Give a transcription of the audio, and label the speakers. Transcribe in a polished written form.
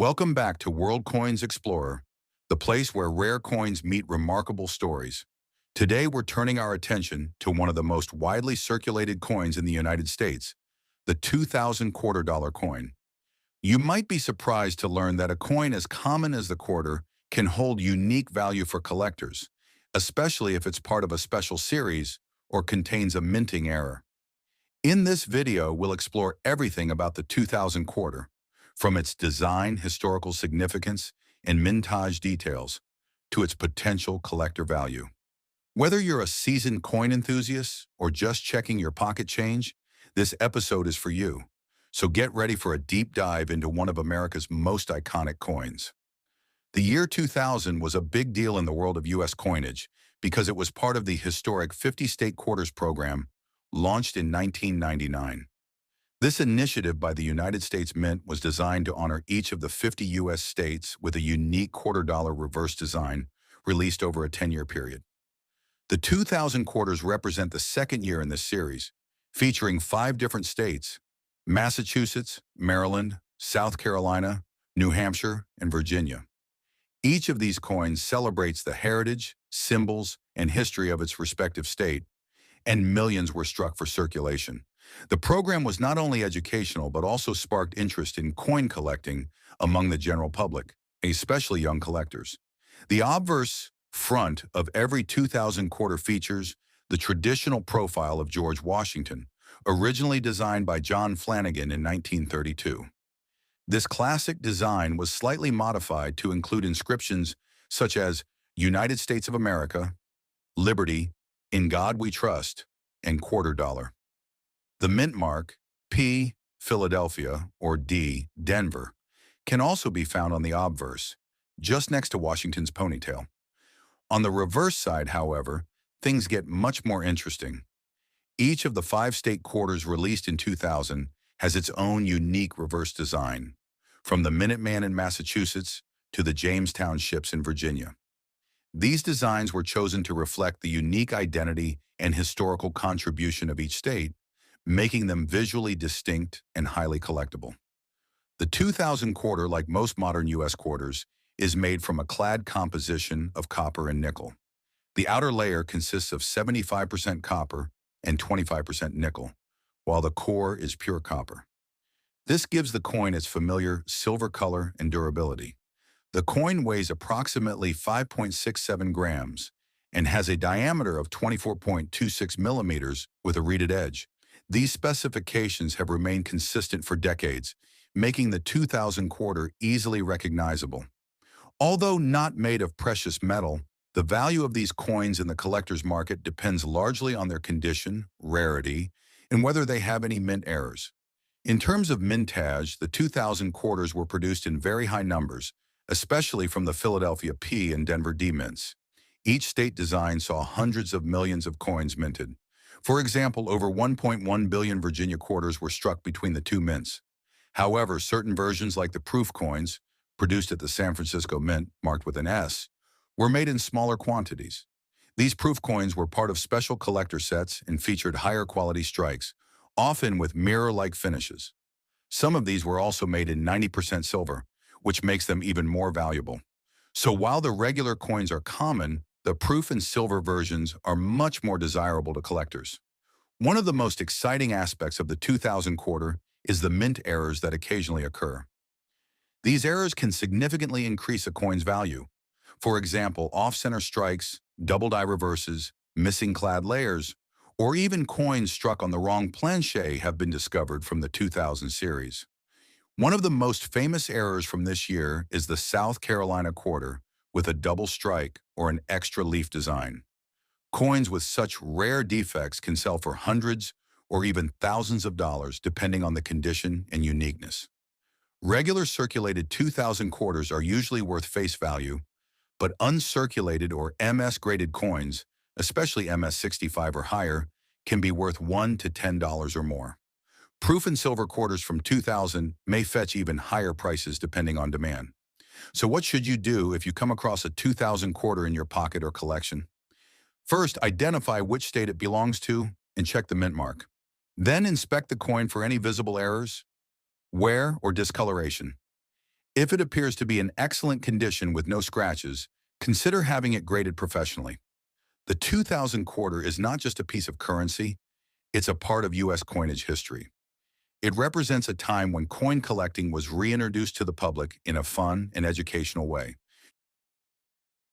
Speaker 1: Welcome back to World Coins Explorer, the place where rare coins meet remarkable stories. Today, we're turning our attention to one of the most widely circulated coins in the United States, the 2000 quarter dollar coin. You might be surprised to learn that a coin as common as the quarter can hold unique value for collectors, especially if it's part of a special series or contains a minting error. In this video, we'll explore everything about the 2000 quarter, from its design, historical significance, and mintage details, to its potential collector value. Whether you're a seasoned coin enthusiast or just checking your pocket change, this episode is for you. So get ready for a deep dive into one of America's most iconic coins. The year 2000 was a big deal in the world of U.S. coinage because it was part of the historic 50-state quarters program launched in 1999. This initiative by the United States Mint was designed to honor each of the 50 U.S. states with a unique quarter dollar reverse design released over a 10-year period. The 2000 quarters represent the second year in this series, featuring 5 different states: Massachusetts, Maryland, South Carolina, New Hampshire, and Virginia. Each of these coins celebrates the heritage, symbols, and history of its respective state, and millions were struck for circulation. The program was not only educational but also sparked interest in coin collecting among the general public, especially young collectors. The obverse front of every 2000 quarter features the traditional profile of George Washington, originally designed by John Flanagan in 1932. This classic design was slightly modified to include inscriptions such as United States of America, Liberty, In God We Trust, and Quarter Dollar. The mint mark, P, Philadelphia, or D, Denver, can also be found on the obverse, just next to Washington's ponytail. On the reverse side, however, things get much more interesting. Each of the 5 state quarters released in 2000 has its own unique reverse design, from the Minuteman in Massachusetts to the Jamestown ships in Virginia. These designs were chosen to reflect the unique identity and historical contribution of each state, making them visually distinct and highly collectible. The 2000 quarter, like most modern U.S. quarters, is made from a clad composition of copper and nickel. The outer layer consists of 75% copper and 25% nickel, while the core is pure copper. This gives the coin its familiar silver color and durability. The coin weighs approximately 5.67 grams and has a diameter of 24.26 millimeters with a reeded edge. These specifications have remained consistent for decades, making the 2000 quarter easily recognizable. Although not made of precious metal, the value of these coins in the collector's market depends largely on their condition, rarity, and whether they have any mint errors. In terms of mintage, the 2000 quarters were produced in very high numbers, especially from the Philadelphia P and Denver D mints. Each state design saw hundreds of millions of coins minted. For example, over 1.1 billion Virginia quarters were struck between the 2 mints. However, certain versions like the proof coins, produced at the San Francisco Mint, marked with an S, were made in smaller quantities. These proof coins were part of special collector sets and featured higher quality strikes, often with mirror-like finishes. Some of these were also made in 90% silver, which makes them even more valuable. So while the regular coins are common, the proof and silver versions are much more desirable to collectors. One of the most exciting aspects of the 2000 quarter is the mint errors that occasionally occur. These errors can significantly increase a coin's value. For example, off-center strikes, double-die reverses, missing clad layers, or even coins struck on the wrong planche have been discovered from the 2000 series. One of the most famous errors from this year is the South Carolina quarter with a double strike or an extra leaf design. Coins with such rare defects can sell for hundreds or even thousands of dollars depending on the condition and uniqueness. Regular circulated 2000 quarters are usually worth face value, but uncirculated or MS-graded coins, especially MS-65 or higher, can be worth $1 to $10 or more. Proof and silver quarters from 2000 may fetch even higher prices depending on demand. So what should you do if you come across a 2000 quarter in your pocket or collection? First, identify which state it belongs to and check the mint mark. Then inspect the coin for any visible errors, wear, or discoloration. If it appears to be in excellent condition with no scratches, consider having it graded professionally. The 2000 quarter is not just a piece of currency, it's a part of U.S. coinage history. It represents a time when coin collecting was reintroduced to the public in a fun and educational way.